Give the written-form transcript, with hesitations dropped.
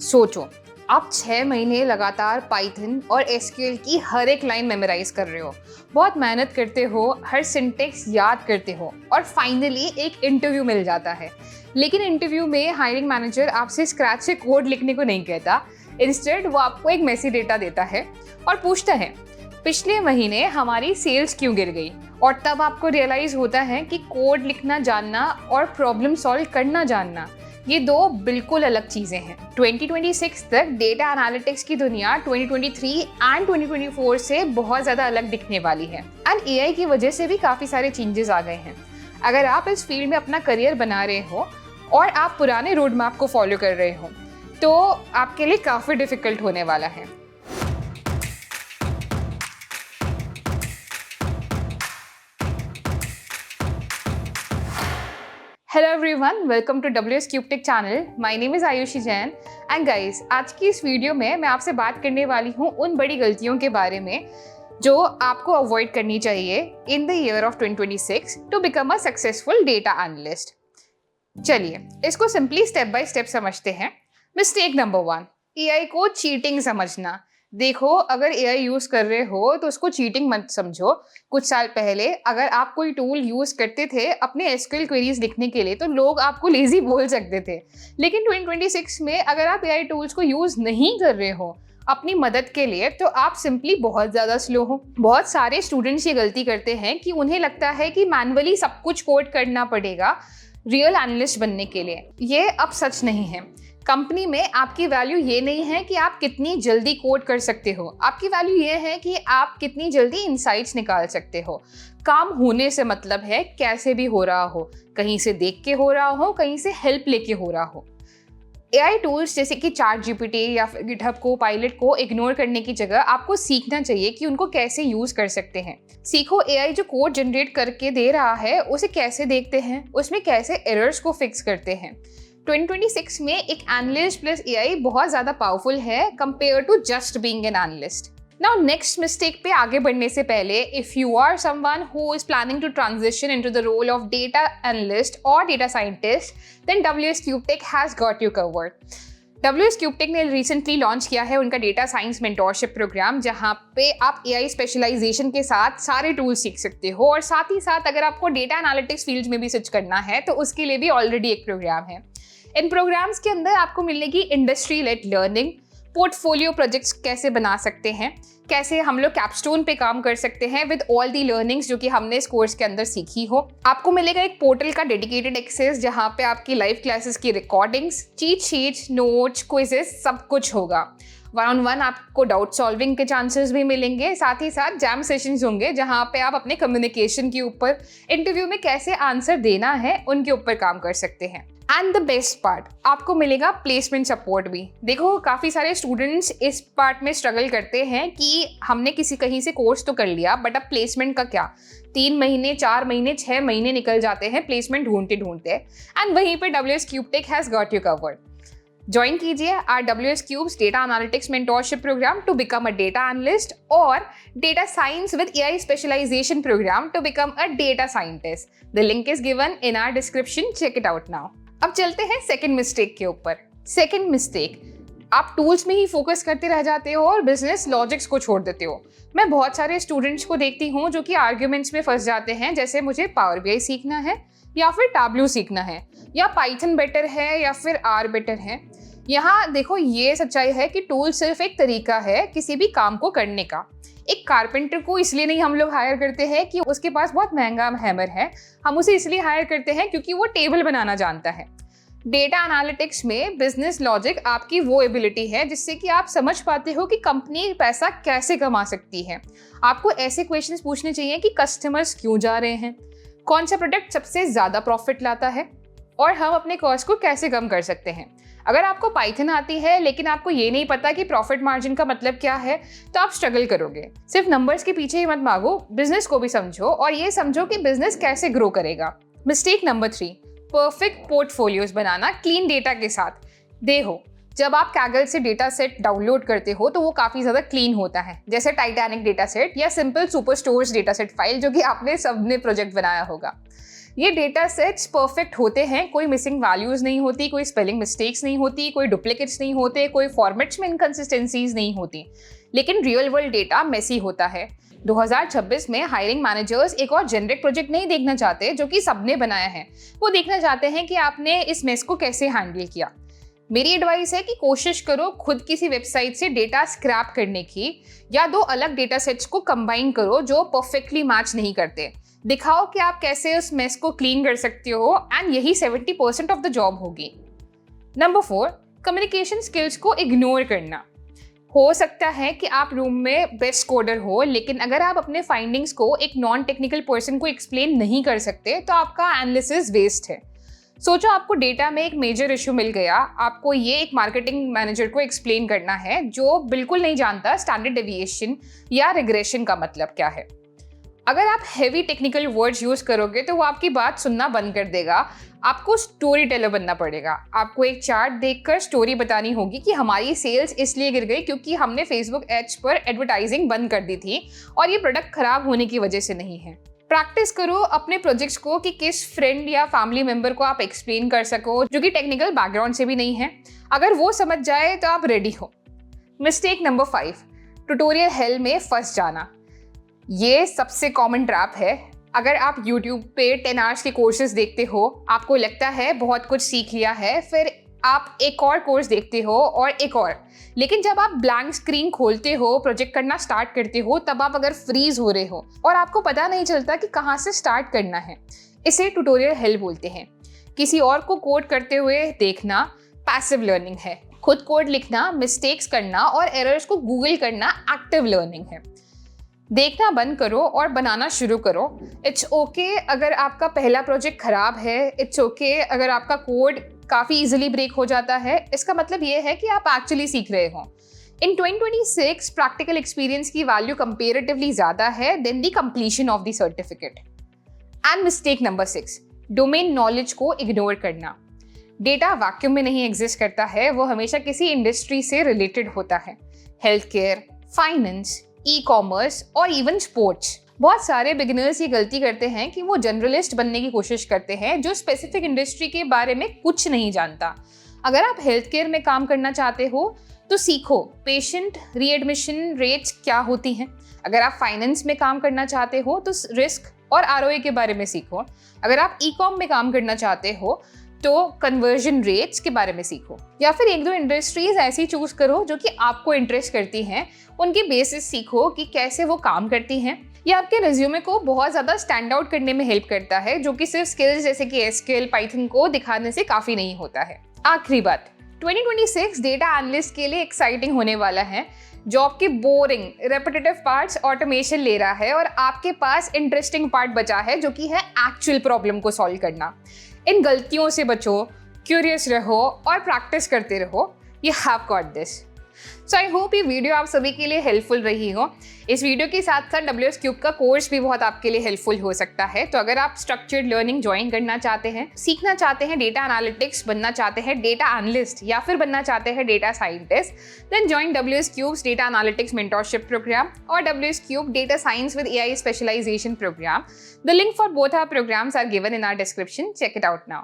सोचो, आप 6 महीने लगातार पाइथन और एसक्यूएल की हर एक लाइन मेमोराइज कर रहे हो, बहुत मेहनत करते हो, हर सिंटेक्स याद करते हो और फाइनली एक इंटरव्यू मिल जाता है। लेकिन इंटरव्यू में हायरिंग मैनेजर आपसे स्क्रैच से कोड लिखने को नहीं कहता। इंस्टेड वो आपको एक मेसी डेटा देता है और पूछता है, पिछले महीने हमारी सेल्स क्यों गिर गई? और तब आपको रियलाइज होता है कि कोड लिखना जानना और प्रॉब्लम सॉल्व करना जानना, ये दो बिल्कुल अलग चीजें हैं। 2026 तक डेटा एनालिटिक्स की दुनिया 2023 एंड 2024 से बहुत ज्यादा अलग दिखने वाली है एंड एआई की वजह से भी काफी सारे चेंजेस आ गए हैं। अगर आप इस फील्ड में अपना करियर बना रहे हो और आप पुराने रोड मैप को फॉलो कर रहे हो तो आपके लिए काफी डिफिकल्ट होने वाला है। Hello everyone, welcome to WS Cube Tech channel. My name is Ayushi Jain and guys, आज की इस वीडियो में मैं आपसे बात करने वाली हूँ उन बड़ी गलतियों के बारे में जो आपको अवॉइड करनी चाहिए in the year of 2026 to become a successful data analyst. चलिए इसको सिंपली स्टेप बाय स्टेप समझते हैं। मिस्टेक नंबर 1, एआई को चीटिंग समझना। देखो, अगर एआई यूज कर रहे हो तो उसको चीटिंग मत समझो। कुछ साल पहले अगर आप कोई टूल यूज करते थे अपने एसक्यूएल क्वेरीज लिखने के लिए तो लोग आपको लेजी बोल सकते थे, लेकिन 2026 में अगर आप एआई टूल्स को यूज नहीं कर रहे हो अपनी मदद के लिए तो आप सिंपली बहुत ज़्यादा स्लो हो। बहुत सारे स्टूडेंट्स ये गलती करते हैं कि उन्हें लगता है कि मैनुअली सब कुछ कोड करना पड़ेगा रियल एनालिस्ट बनने के लिए। ये अब सच नहीं है। कंपनी में आपकी वैल्यू ये नहीं है कि आप कितनी जल्दी कोड कर सकते हो, आपकी वैल्यू ये है कि आप कितनी जल्दी इनसाइट्स निकाल सकते हो। काम होने से मतलब है कैसे भी हो रहा हो, कहीं से देख के हो रहा हो, कहीं से हेल्प लेके हो रहा हो। एआई टूल्स जैसे कि चैट जीपीटी या फिर गिटहब को, पायलट को इग्नोर करने की जगह आपको सीखना चाहिए कि उनको कैसे यूज कर सकते हैं। सीखो एआई जो कोड जनरेट करके दे रहा है उसे कैसे देखते हैं, उसमें कैसे एरर्स को फिक्स करते हैं। 2026 में एक एनालिस्ट प्लस एआई बहुत ज़्यादा पावरफुल है compare to just being an analyst. Now next mistake पे आगे बढ़ने से पहले, if you are someone who is planning to transition into the role of data analyst और data scientist, then WS Cube Tech has got you covered. WS Cube Tech ने recently launch किया है उनका डेटा साइंस मेंटोरशिप प्रोग्राम, जहाँ पे आप AI specialisation के साथ सारे टूल्स सीख सकते हो और साथ ही साथ अगर आपको डेटा एनालिटिक्स फील्ड में भी स्विच करना है तो उसके लिए भी ऑलरेडी एक प्रोग्राम है। इन प्रोग्राम्स के अंदर आपको मिलेगी industry led learning, portfolio projects कैसे बना सकते हैं, कैसे हम लोग कैपस्टोन पे काम कर सकते हैं विद ऑल दी लर्निंग्स जो कि हमने इस कोर्स के अंदर सीखी हो। आपको मिलेगा एक पोर्टल का डेडिकेटेड एक्सेस जहाँ पे आपकी लाइव क्लासेस की recordings, cheat sheets, notes, quizzes सब कुछ होगा। 1-on-1 आपको डाउट सॉल्विंग के चांसेस भी मिलेंगे, साथ ही साथ जैम सेशंस होंगे जहाँ पे आप अपने कम्युनिकेशन के ऊपर, इंटरव्यू में कैसे आंसर देना है उनके ऊपर काम कर सकते हैं। एंड द बेस्ट पार्ट, आपको मिलेगा प्लेसमेंट सपोर्ट भी। देखो, काफ़ी सारे स्टूडेंट्स इस पार्ट में स्ट्रगल करते हैं कि हमने कहीं से कोर्स तो कर लिया बट अब प्लेसमेंट का क्या। 3 महीने, 4 महीने, 6 महीने निकल जाते हैं प्लेसमेंट ढूंढते ढूंढते, एंड वहीं पे WS Cube Tech has got you covered. Join कीजिए our WS Cube's data analytics mentorship program to become a data analyst और data science with AI specialization program to become a data scientist. The link is given in our description, check it out now. अब चलते हैं second mistake के ऊपर। Second mistake, आप tools में ही focus करते रह जाते हो और बिजनेस लॉजिक्स को छोड़ देते हो। मैं बहुत सारे स्टूडेंट्स को देखती हूँ जो कि आर्ग्यूमेंट्स में फंस जाते हैं, जैसे मुझे पावर बीआई सीखना है या फिर टैब्लू सीखना है, या पाइथन बेटर है या फिर आर बेटर है। यहाँ देखो, ये सच्चाई है कि टूल सिर्फ एक तरीका है किसी भी काम को करने का। एक कारपेंटर को इसलिए नहीं हम लोग हायर करते हैं कि उसके पास बहुत महंगा हैमर है, हम उसे इसलिए हायर करते हैं क्योंकि वो टेबल बनाना जानता है। डेटा एनालिटिक्स में बिजनेस लॉजिक आपकी वो एबिलिटी है जिससे कि आप समझ पाते हो कि कंपनी पैसा कैसे कमा सकती है। आपको ऐसे क्वेश्चंस पूछने चाहिए कि कस्टमर्स क्यों जा रहे हैं, कौन सा प्रोडक्ट सबसे ज़्यादा प्रॉफिट लाता है और हम अपने कॉस्ट को कैसे कम कर सकते हैं। अगर आपको पाइथन आती है लेकिन आपको ये नहीं पता कि प्रॉफिट मार्जिन का मतलब क्या है तो आप स्ट्रगल करोगे। सिर्फ नंबर्स के पीछे ही मत भागो, बिजनेस को भी समझो और ये समझो कि बिजनेस कैसे ग्रो करेगा। मिस्टेक नंबर 3, परफेक्ट पोर्टफोलियोज बनाना क्लीन डेटा के साथ। देखो, जब आप कैगल से डेटा सेट डाउनलोड करते हो तो वो काफ़ी ज़्यादा क्लीन होता है, जैसे टाइटैनिक डेटा सेट या simple super stores data set file जो कि आपने सबने प्रोजेक्ट बनाया होगा। ये डेटा सेट्स परफेक्ट होते हैं, कोई मिसिंग वैल्यूज नहीं होती, कोई स्पेलिंग मिस्टेक्स नहीं होती, कोई डुप्लीकेट्स नहीं होते, कोई फॉर्मेट्स में इनकंसिस्टेंसीज नहीं होती। लेकिन रियल वर्ल्ड डेटा मेसी होता है। 2026 में हायरिंग मैनेजर्स एक और जेनरिक प्रोजेक्ट नहीं देखना चाहते जो कि सबने बनाया है, वो देखना चाहते हैं कि आपने इस मेस को कैसे हैंडल किया। मेरी एडवाइस है कि कोशिश करो खुद किसी वेबसाइट से डेटा स्क्रैप करने की, या दो अलग डेटा सेट्स को कंबाइन करो जो परफेक्टली मैच नहीं करते। दिखाओ कि आप कैसे उस मेस को क्लीन कर सकते हो, एंड यही 70% ऑफ द जॉब होगी। नंबर 4, कम्युनिकेशन स्किल्स को इग्नोर करना। हो सकता है कि आप रूम में बेस्ट कोडर हो, लेकिन अगर आप अपने फाइंडिंग्स को एक नॉन टेक्निकल पर्सन को एक्सप्लेन नहीं कर सकते तो आपका एनालिसिस वेस्ट है। सोचो आपको डेटा में एक मेजर इशू मिल गया, आपको ये एक मार्केटिंग मैनेजर को एक्सप्लेन करना है जो बिल्कुल नहीं जानता स्टैंडर्ड डेविएशन या रिग्रेशन का मतलब क्या है। अगर आप हेवी टेक्निकल वर्ड्स यूज करोगे तो वो आपकी बात सुनना बंद कर देगा। आपको स्टोरी टेलर बनना पड़ेगा। आपको एक चार्ट देखकर स्टोरी बतानी होगी कि हमारी सेल्स इसलिए गिर गई क्योंकि हमने फेसबुक एड्स पर एडवर्टाइजिंग बंद कर दी थी और ये प्रोडक्ट खराब होने की वजह से नहीं है। प्रैक्टिस करो अपने प्रोजेक्ट्स को कि किस फ्रेंड या फैमिली मेंबर को आप एक्सप्लेन कर सको जो कि टेक्निकल बैकग्राउंड से भी नहीं है। अगर वो समझ जाए तो आप रेडी हो। मिस्टेक नंबर 5, ट्यूटोरियल हेल में फंस जाना। ये सबसे कॉमन ट्रैप है। अगर आप YouTube पे 10 आवर्स के कोर्सेज देखते हो, आपको लगता है बहुत कुछ सीख लिया है, फिर आप एक और कोर्स देखते हो और एक और, लेकिन जब आप ब्लैंक स्क्रीन खोलते हो, प्रोजेक्ट करना स्टार्ट करते हो, तब आप अगर फ्रीज हो रहे हो और आपको पता नहीं चलता कि कहाँ से स्टार्ट करना है। इसे ट्यूटोरियल हेल बोलते हैं। किसी और को कोड करते हुए देखना पैसिव लर्निंग है। खुद कोड लिखना, मिस्टेक्स करना और एरर्स को गूगल करना एक्टिव लर्निंग है। देखना बंद करो और बनाना शुरू करो। इट्स ओके अगर आपका पहला प्रोजेक्ट खराब है, इट्स ओके अगर आपका कोड काफ़ी इजीली ब्रेक हो जाता है। इसका मतलब ये है कि आप एक्चुअली सीख रहे हो। इन 2026 प्रैक्टिकल एक्सपीरियंस की वैल्यू कंपेरेटिवली ज़्यादा है then the completion of the certificate. And mistake number 6, domain knowledge को इग्नोर करना। डेटा वैक्यूम में नहीं एग्जिस्ट करता है, वो हमेशा किसी इंडस्ट्री से रिलेटेड होता है। Health care, finance, e commerce और इवन स्पोर्ट्स। बहुत सारे बिगिनर्स ये गलती करते हैं कि वो जनरलिस्ट बनने की कोशिश करते हैं जो स्पेसिफिक इंडस्ट्री के बारे में कुछ नहीं जानता। अगर आप हेल्थ केयर में काम करना चाहते हो तो सीखो पेशेंट रीएडमिशन रेट्स क्या होती हैं। अगर आप फाइनेंस में काम करना चाहते हो तो रिस्क और आरओए के बारे में सीखो। अगर आप ई कॉम में काम करना चाहते हो तो कन्वर्जन रेट्स के बारे में सीखो। या फिर एक दो इंडस्ट्रीज ऐसी चूज करो जो कि आपको इंटरेस्ट करती हैं, उनके बेसिस सीखो कि कैसे वो काम करती हैं। ये आपके रिज्यूमे को बहुत ज़्यादा स्टैंड आउट करने में हेल्प करता है, जो कि सिर्फ स्किल्स जैसे कि एसक्यूएल, पाइथन को दिखाने से काफ़ी नहीं होता है। आखिरी बात, 2026 डेटा एनालिस्ट के लिए एक्साइटिंग होने वाला है। जॉब के बोरिंग रेपिटेटिव पार्ट्स ऑटोमेशन ले रहा है और आपके पास इंटरेस्टिंग पार्ट बचा है जो कि है एक्चुअल प्रॉब्लम को सॉल्व करना। इन गलतियों से बचो, क्यूरियस रहो और प्रैक्टिस करते रहो। You have got this. So I hope ये वीडियो आप सभी के लिए हेल्पफुल रही हो। इस वीडियो के साथ साथ WS क्यूब का कोर्स भी बहुत आपके लिए हेल्पफुल हो सकता है। तो अगर आप स्ट्रक्चर्ड लर्निंग ज्वाइन करना चाहते हैं, सीखना चाहते हैं डेटा एनालिटिक्स, बनना चाहते हैं डेटा एनालिस्ट या फिर बनना चाहते हैं data scientist, then join WS Cube's data analytics mentorship program और WS Cube data science with AI specialization program. The link for both our programs are given in our description. Check it out now.